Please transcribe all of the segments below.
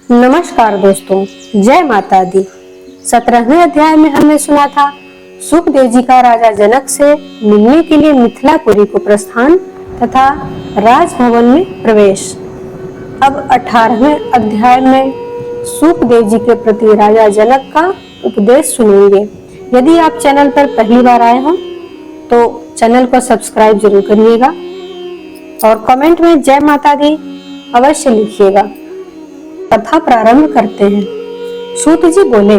नमस्कार दोस्तों, जय माता दी। 17वें अध्याय में हमने सुना था सुखदेव जी का राजा जनक से मिलने के लिए मिथिलापुरी को प्रस्थान तथा राजभवन में प्रवेश। अब 18वें अध्याय में सुखदेव जी के प्रति राजा जनक का उपदेश सुनेंगे। यदि आप चैनल पर पहली बार आए हो तो चैनल को सब्सक्राइब जरूर करिएगा और कमेंट में जय माता दी अवश्य लिखिएगा। कथा प्रारंभ करते हैं। सूत जी बोले,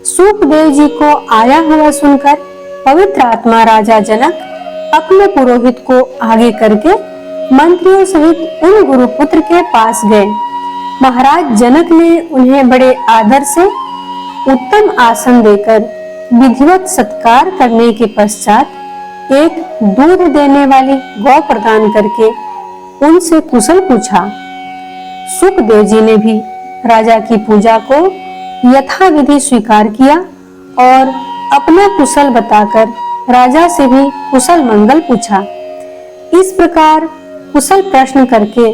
सुखदेव जी को आया हुआ सुनकर पवित्र आत्मा राजा जनक अपने पुरोहित को आगे करके मंत्रियों सहित उन गुरुपुत्र के पास गए। महाराज जनक ने उन्हें बड़े आदर से उत्तम आसन देकर विधिवत सत्कार करने के पश्चात एक दूध देने वाली गौ प्रदान करके उनसे कुशल पूछा। सुखदेव जी ने भी राजा की पूजा को यथाविधि स्वीकार किया और अपना कुशल बताकर राजा से भी कुशल मंगल पूछा। इस प्रकार कुशल प्रश्न करके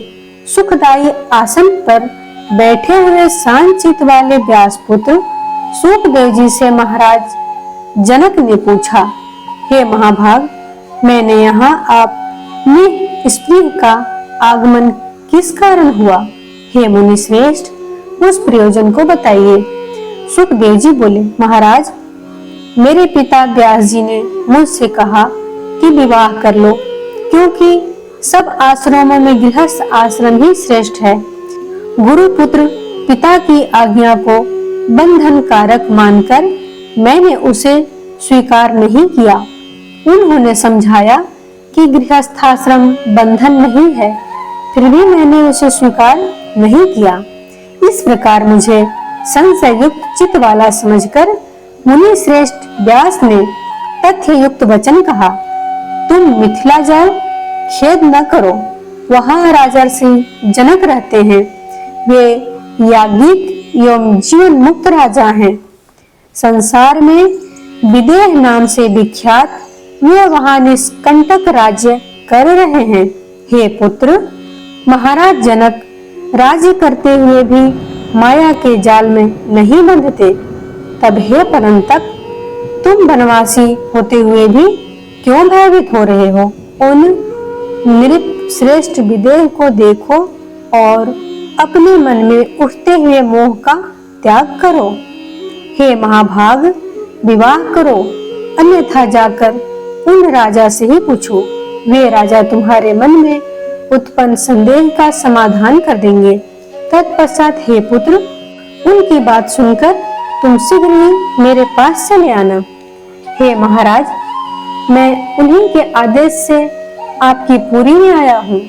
सुखदायी आसन पर बैठे हुए शांत चित्त वाले व्यासपुत्र सुखदेव जी से महाराज जनक ने पूछा, हे महाभाग, मैंने यहाँ आप स्त्री का आगमन किस कारण हुआ? हे मुनि श्रेष्ठ, उस प्रयोजन को बताइए। सुखदेव जी बोले, महाराज, मेरे पिता व्यास जी ने मुझसे कहा कि विवाह कर लो, क्योंकि सब आश्रमों में गृहस्थ आश्रम ही श्रेष्ठ है। गुरुपुत्र पिता की आज्ञा को बंधन कारक मानकर मैंने उसे स्वीकार नहीं किया। उन्होंने समझाया कि गृहस्थाश्रम बंधन नहीं है, फिर भी मैंने उसे स्वीकार नहीं किया। इस प्रकार मुझे संशय युक्त चित्त वाला समझकर मुनि श्रेष्ठ व्यास ने तथ्य युक्त वचन कहा, तुम मिथिला जाओ, खेद न करो, वहाँ राजर्षि जनक रहते हैं। वे याज्ञिक एवं जीवन मुक्त राजा हैं। संसार में विदेह नाम से विख्यात वे वहाँ निष्कंटक राज्य कर रहे हैं। हे पुत्र, महाराज जनक राज्य करते हुए भी माया के जाल में नहीं बंधते, तब हे परंतप, तुम वनवासी होते हुए भी क्यों भयभीत हो रहे हो? उन नृप श्रेष्ठ विदेह को देखो और अपने मन में उठते हुए मोह का त्याग करो। हे महाभाग, विवाह करो, अन्यथा जाकर उन राजा से ही पूछो, वे राजा तुम्हारे मन में उत्पन्न संदेह का समाधान कर देंगे। तत्पश्चात हे पुत्र, उनकी बात सुनकर तुम शीघ्र ही मेरे पास चले आना। हे महाराज, मैं उन्हीं के आदेश से आपकी पुरी में आया हूँ।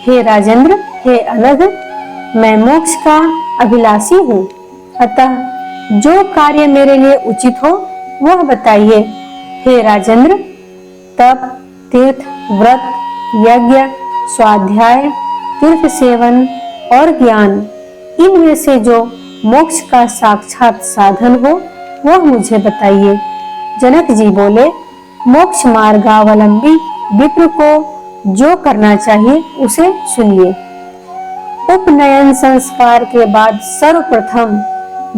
हे राजेंद्र, हे अनघ, मैं मोक्ष का अभिलाषी हूँ, अतः जो कार्य मेरे लिए उचित हो वह बताइए। हे राजेंद्र, तप, तीर्थ, व्रत, यज्ञ, स्वाध्याय, तीर्थ सेवन और ज्ञान, इनमें से जो मोक्ष का साक्षात साधन हो वह मुझे बताइए। जनक जी बोले, मोक्ष मार्गावलंबी विप्र को जो करना चाहिए उसे सुनिए। उपनयन संस्कार के बाद सर्वप्रथम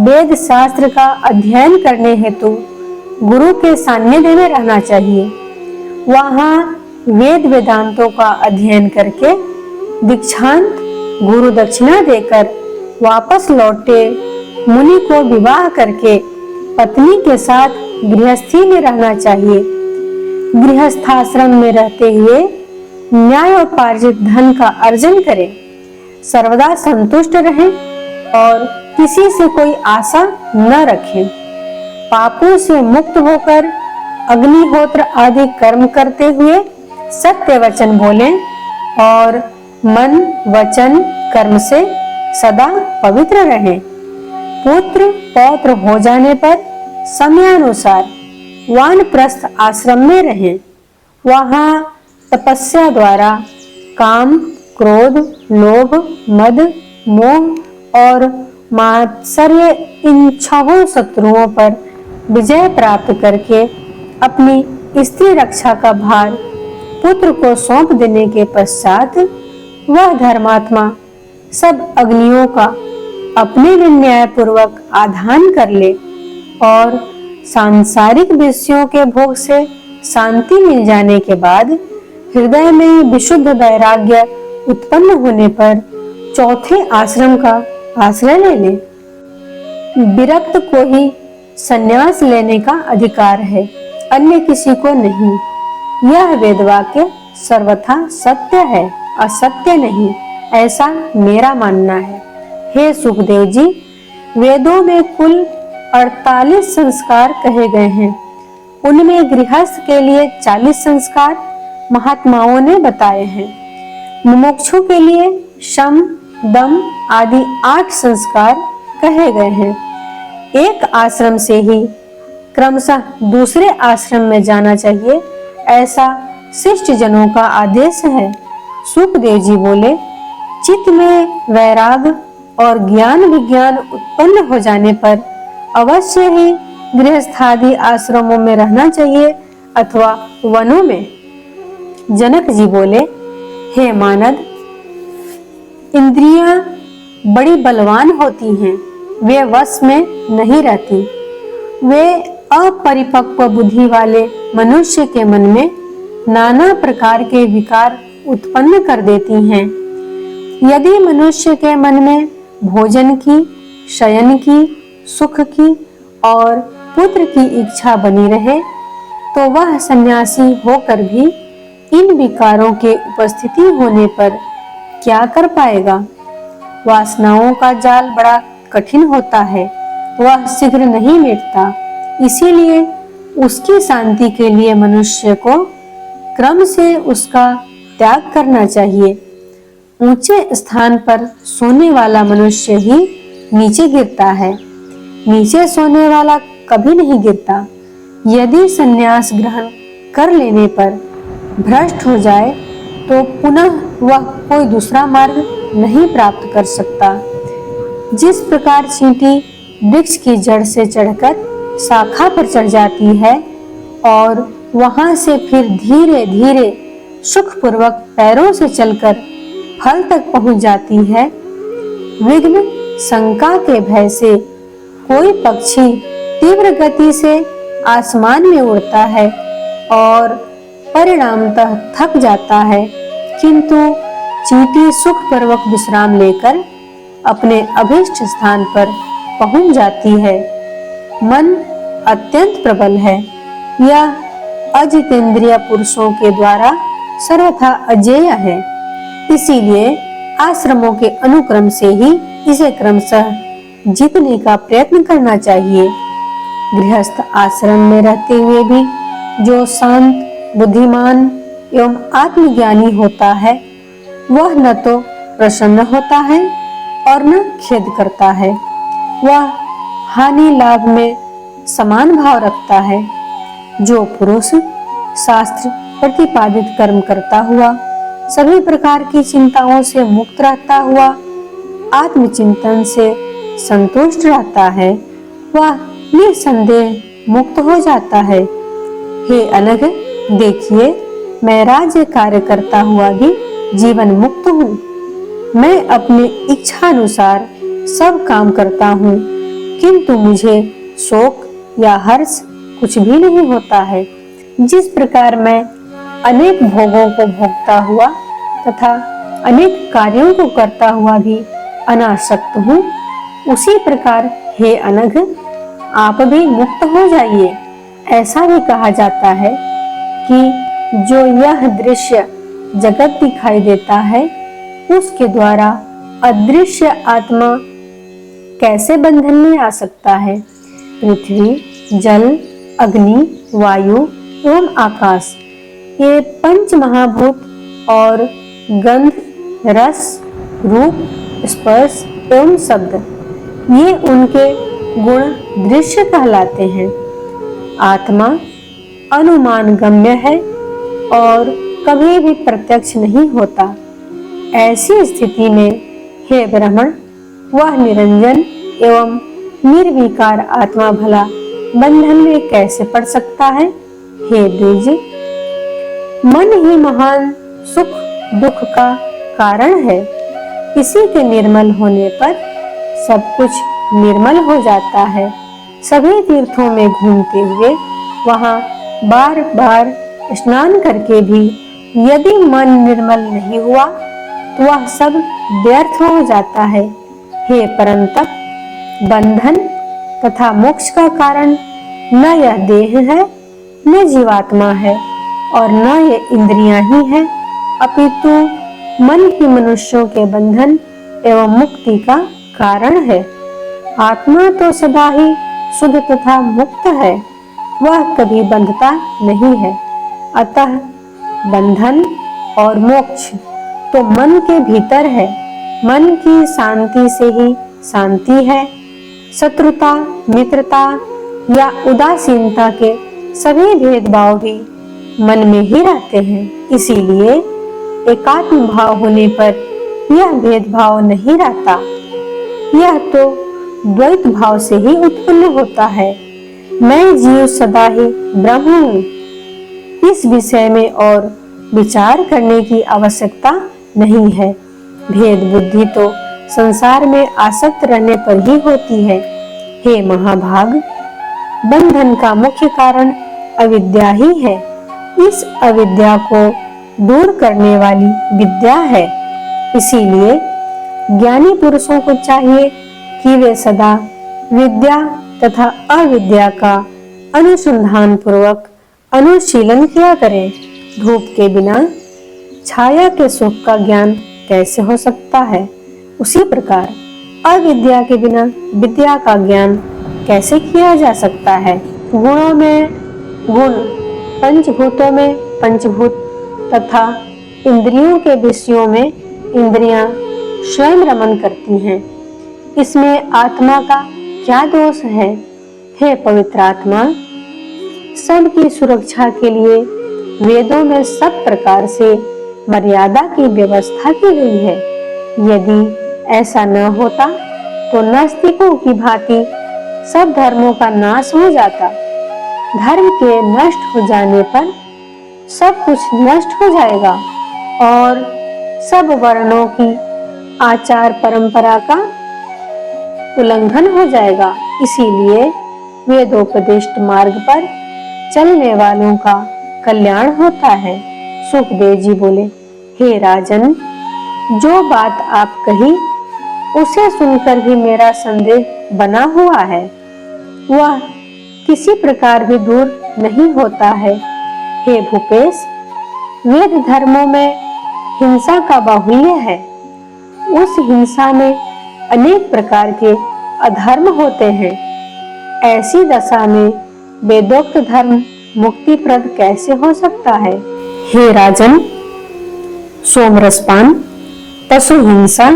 वेद शास्त्र का अध्ययन करने हेतु गुरु के सान्निध्य में रहना चाहिए। वहाँ वेद वेदांतों का अध्ययन करके दीक्षांत गुरु दक्षिणा देकर वापस लौटे मुनि को विवाह करके पत्नी के साथ गृहस्थी में रहना चाहिए। गृहस्थाश्रम में रहते हुए न्यायोपार्जित धन का अर्जन करें, सर्वदा संतुष्ट रहें और किसी से कोई आशा न रखें। पापों से मुक्त होकर अग्निहोत्र आदि कर्म करते हुए सत्य वचन बोलें और मन, वचन, कर्म से सदा पवित्र रहें। पुत्र पौत्र हो जाने पर समयानुसार वानप्रस्थ आश्रम में रहें। वहाँ तपस्या द्वारा काम, क्रोध, लोभ, मद, मोह और मात्सर्य इन छहों शत्रुओं पर विजय प्राप्त करके अपनी स्त्री रक्षा का भार पुत्र को सौंप देने के पश्चात वह धर्मात्मा सब अग्नियों का अपने में न्याय पूर्वक आधान कर ले और सांसारिक विषयों के भोग से शांति मिल जाने के बाद हृदय में विशुद्ध वैराग्य उत्पन्न होने पर चौथे आश्रम का आश्रय ले ले। विरक्त को ही संन्यास लेने का अधिकार है, अन्य किसी को नहीं। यह वेद वाक्य सर्वथा सत्य है, असत्य नहीं, ऐसा मेरा मानना है। हे सुखदेव जी, वेदों में कुल 48 संस्कार कहे गए हैं। उनमें गृहस्थ के लिए 40 संस्कार महात्माओं ने बताए हैं। मुमुक्षु के लिए शम, दम आदि 8 संस्कार कहे गए हैं। एक आश्रम से ही क्रमशः दूसरे आश्रम में जाना चाहिए, ऐसा शिष्ट जनों का आदेश है। सुखदेव जी बोले, चित्त में वैराग और ज्ञान विज्ञान उत्पन्न हो जाने पर अवश्य ही गृहस्थादि आश्रमों में रहना चाहिए अथवा वनों में। जनक जी बोले, हे मानद, इंद्रियां बड़ी बलवान होती हैं, वे वश में नहीं रहती। वे अपरिपक्व बुद्धि वाले मनुष्य के मन में नाना प्रकार के विकार उत्पन्न कर देती हैं। यदि मनुष्य के मन में भोजन की, शयन की, सुख की और पुत्र की इच्छा बनी रहे तो वह सन्यासी होकर भी इन विकारों के उपस्थिति होने पर क्या कर पाएगा। वासनाओं का जाल बड़ा कठिन होता है, वह शीघ्र नहीं मिटता। इसीलिए उसकी शांति के लिए मनुष्य को क्रम से उसका त्याग करना चाहिए। ऊंचे स्थान पर सोने वाला मनुष्य ही नीचे गिरता है, नीचे सोने वाला कभी नहीं गिरता। यदि संन्यास ग्रहण कर लेने पर भ्रष्ट हो जाए तो पुनः वह कोई दूसरा मार्ग नहीं प्राप्त कर सकता। जिस प्रकार चींटी वृक्ष की जड़ से चढ़कर शाखा पर चढ़ जाती है और वहां से फिर धीरे धीरे सुखपूर्वक पैरों से चलकर फल तक पहुंच जाती है, विघ्न शंका के भय से कोई पक्षी तीव्र गति से आसमान में उड़ता है और परिणामतः थक जाता है, किंतु चींटी सुखपूर्वक विश्राम लेकर अपने अभीष्ट स्थान पर पहुंच जाती है। मन अत्यंत प्रबल है, यह अजितेंद्रिय पुरुषों के द्वारा सर्वथा अजेय है। इसीलिए आश्रमों के अनुक्रम से ही इसे क्रमशः जीतने का प्रयत्न करना चाहिए। गृहस्थ आश्रम में रहते हुए भी जो शांत, बुद्धिमान एवं आत्मज्ञानी होता है, वह न तो प्रसन्न होता है और न खेद करता है। वह हानि लाभ में समान भाव रखता है। जो पुरुष शास्त्र प्रतिपादित कर्म करता हुआ सभी प्रकार की चिंताओं से मुक्त रहता हुआ आत्मचिंतन से संतुष्ट रहता है, वह निसंदेह मुक्त हो जाता है। हे अनघ, देखिए, मैं राज्य कार्य करता हुआ भी जीवन मुक्त हूँ। मैं अपने इच्छा अनुसार सब काम करता हूँ, किंतु मुझे शोक या हर्ष कुछ भी नहीं होता है। जिस प्रकार मैं अनेक भोगों को भोगता हुआ तथा अनेक कार्यों को करता हुआ भी अनासक्त हूँ, उसी प्रकार हे अनघ, आप भी मुक्त हो जाइए। ऐसा भी कहा जाता है कि जो यह दृश्य जगत दिखाई देता है, उसके द्वारा अदृश्य आत्मा कैसे बंधन में आ सकता है। पृथ्वी, जल, अग्नि, वायु एवं आकाश, ये पंच महाभूत और गंध, रस, रूप, स्पर्श एवं शब्द, ये उनके गुण दृश्य कहलाते हैं। आत्मा अनुमान गम्य है और कभी भी प्रत्यक्ष नहीं होता। ऐसी स्थिति में हे ब्राह्मण, वह निरंजन एवं निर्विकार आत्मा भला बंधन में कैसे पड़ सकता है। हे द्विज, मन ही महान सुख दुख का कारण है। इसी के निर्मल होने पर सब कुछ निर्मल हो जाता है। सभी तीर्थों में घूमते हुए वहां बार बार स्नान करके भी यदि मन निर्मल नहीं हुआ तो वह सब व्यर्थ हो जाता है। हे परंतप, बंधन तथा मोक्ष का कारण न यह देह है, न जीवात्मा है और न ये इंद्रियां ही हैं, अपितु मन ही मनुष्यों के बंधन एवं मुक्ति का कारण है। आत्मा तो सदा ही शुद्ध तथा मुक्त है, वह कभी बंधता नहीं है। अतः बंधन और मोक्ष तो मन के भीतर है। मन की शांति से ही शांति है। शत्रुता, मित्रता या उदासीनता के सभी भेदभाव भी मन में ही रहते हैं। इसीलिए एकात्म भाव होने पर यह भेदभाव नहीं रहता। यह तो द्वैत भाव से ही उत्पन्न होता है। मैं जीव सदा ही ब्रह्म हूँ। इस विषय में और विचार करने की आवश्यकता नहीं है। भेद बुद्धि तो संसार में आसक्त रहने पर ही होती है। हे महाभाग, बंधन का मुख्य कारण अविद्या ही है। इस अविद्या को दूर करने वाली विद्या है। इसीलिए ज्ञानी पुरुषों को चाहिए कि वे सदा विद्या तथा अविद्या का अनुसंधान पूर्वक अनुशीलन किया करें। धूप के बिना छाया के सुख का ज्ञान कैसे हो सकता है, उसी प्रकार अविद्या के बिना विद्या का ज्ञान कैसे किया जा सकता है। गुणों में गुण, पंचभूतों में पंचभूत तथा इंद्रियों के विषयों में इंद्रियां स्वयं रमन करती हैं। इसमें आत्मा का क्या दोष है? हे पवित्र आत्मा, सबकी सुरक्षा के लिए वेदों में सब प्रकार से मर्यादा की व्यवस्था की गई है। यदि ऐसा न होता तो नास्तिकों की भांति सब धर्मों का नाश हो जाता। धर्म के नष्ट हो जाने पर सब कुछ नष्ट हो जाएगा और सब वर्णों की आचार परंपरा का उल्लंघन हो जाएगा। इसीलिए वेदोपदिष्ट मार्ग पर चलने वालों का कल्याण होता है। सुखदेव जी बोले, हे राजन, जो बात आप कही उसे सुनकर भी मेरा संदेह बना हुआ है, वह किसी प्रकार भी दूर नहीं होता है। हे भूपेश, वेद धर्मों में हिंसा का बाहुल्य है। उस हिंसा में अनेक प्रकार के अधर्म होते हैं। ऐसी दशा में वेदोक्त धर्म मुक्तिप्रद कैसे हो सकता है? हे राजन, सोमरसपान, पशु हिंसा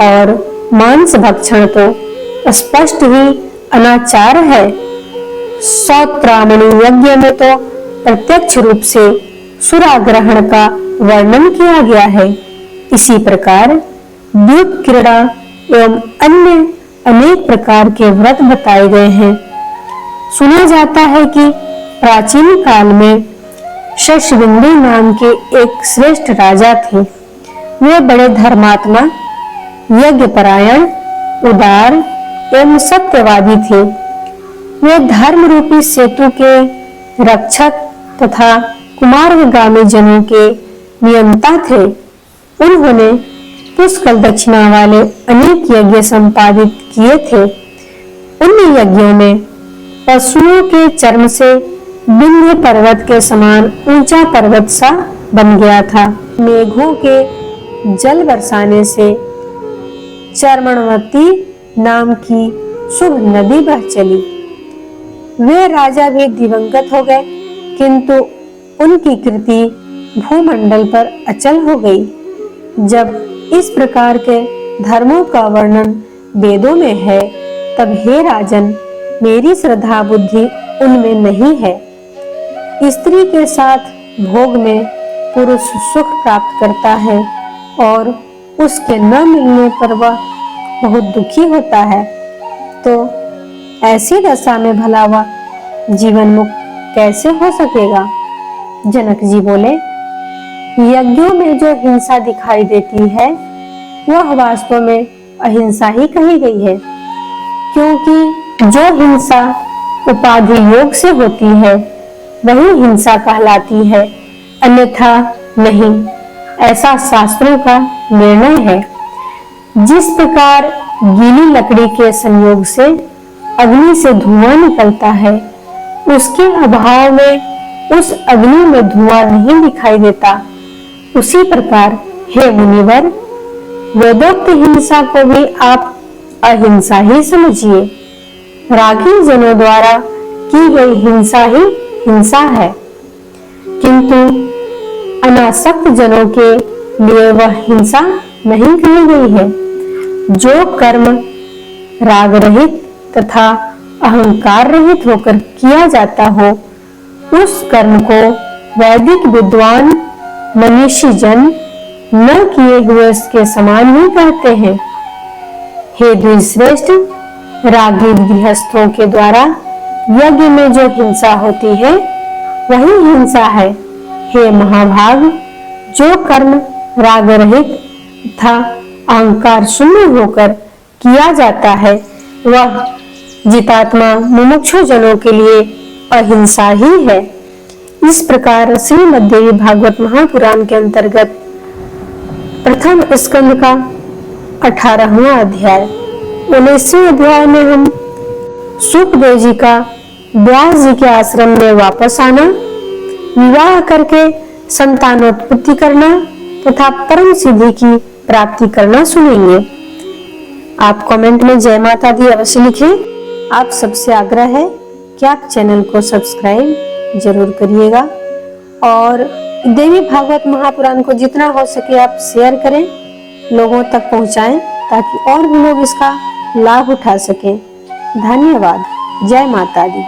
और मांस भक्षण तो स्पष्ट ही अनाचार है। सौत्रामणि यज्ञ में तो प्रत्यक्ष रूप से सुराग्रहण का वर्णन किया गया है। इसी प्रकार द्यूत क्रीड़ा एवं अन्य अनेक प्रकार के व्रत बताए गए हैं। सुना जाता है कि प्राचीन काल में शशबिंदु नाम के एक श्रेष्ठ राजा थे। वे बड़े धर्मात्मा, यज्ञपरायण, उदार एवं सत्यवादी थे। वे धर्म रूपी सेतु के रक्षक तथा कुमार्गामी जनों के नियंता थे। उन्होंने पुष्कल दक्षिणा वाले अनेक यज्ञ संपादित किए थे। उन यज्ञों में पशुओं के चर्म से विंध्य पर्वत के समान ऊंचा पर्वत सा बन गया था। मेघों के जल बरसाने से चर्मणवती नाम की शुभ नदी बह चली। वे राजा भी दिवंगत हो गए, किंतु उनकी कृति भूमंडल पर अचल हो गई। जब इस प्रकार के धर्मों का वर्णन वेदों में है, तब हे राजन, मेरी श्रद्धा बुद्धि उनमें नहीं है। स्त्री के साथ भोग में पुरुष सुख प्राप्त करता है और उसके न मिलने पर वह बहुत दुखी होता है, तो ऐसी दशा में भला वह जीवन मुक्त कैसे हो सकेगा? जनक जी बोले, यज्ञों में जो हिंसा दिखाई देती है वह वास्तव में अहिंसा ही कही गई है, क्योंकि जो हिंसा उपाधि योग से होती है वही हिंसा कहलाती है, अन्यथा नहीं, ऐसा शास्त्रों का निर्णय है। जिस प्रकार गीली लकड़ी के संयोग से अग्नि से धुआं निकलता है, उसके अभाव में उस अग्नि में धुआं नहीं दिखाई देता, उसी प्रकार हे मुनिवर, वेदोक्त हिंसा को भी आप अहिंसा ही समझिए। रागी जनों द्वारा की गई हिंसा ही हिंसा है, किंतु अनासक्त जनों के लिए वह हिंसा नहीं कही गई है। जो कर्म राग रहित तथा अहंकार रहित होकर किया जाता हो, उस कर्म को वैदिक विद्वान मनीषी जन न किए हुए के समान ही कहते हैं। हे द्विश्रेष्ठ, रागी गृहस्थों के द्वारा यज्ञ में जो हिंसा होती है वही हिंसा है। हे महाभाग, जो कर्म राग रहित तथा अहंकार शून्य होकर किया जाता है वह जितात्मा मुमुक्षु जनों के लिए अहिंसा ही है। इस प्रकार श्रीमद्देवी भागवत महापुराण के अंतर्गत प्रथम स्कंद का 18वां अध्याय 19वें अध्याय में हम सुखदेव जी का व्यास जी के आश्रम में वापस आना, विवाह करके संतानोत्पत्ति करना तथा परम सिद्धि की प्राप्ति करना सुनेंगे। आप कमेंट में जय माता दी अवश्य लिखें। आप सबसे आग्रह है कि आप चैनल को सब्सक्राइब जरूर करिएगा और देवी भागवत महापुराण को जितना हो सके आप शेयर करें, लोगों तक पहुंचाएं, ताकि और भी लोग इसका लाभ उठा सकें। धन्यवाद। जय माता दी।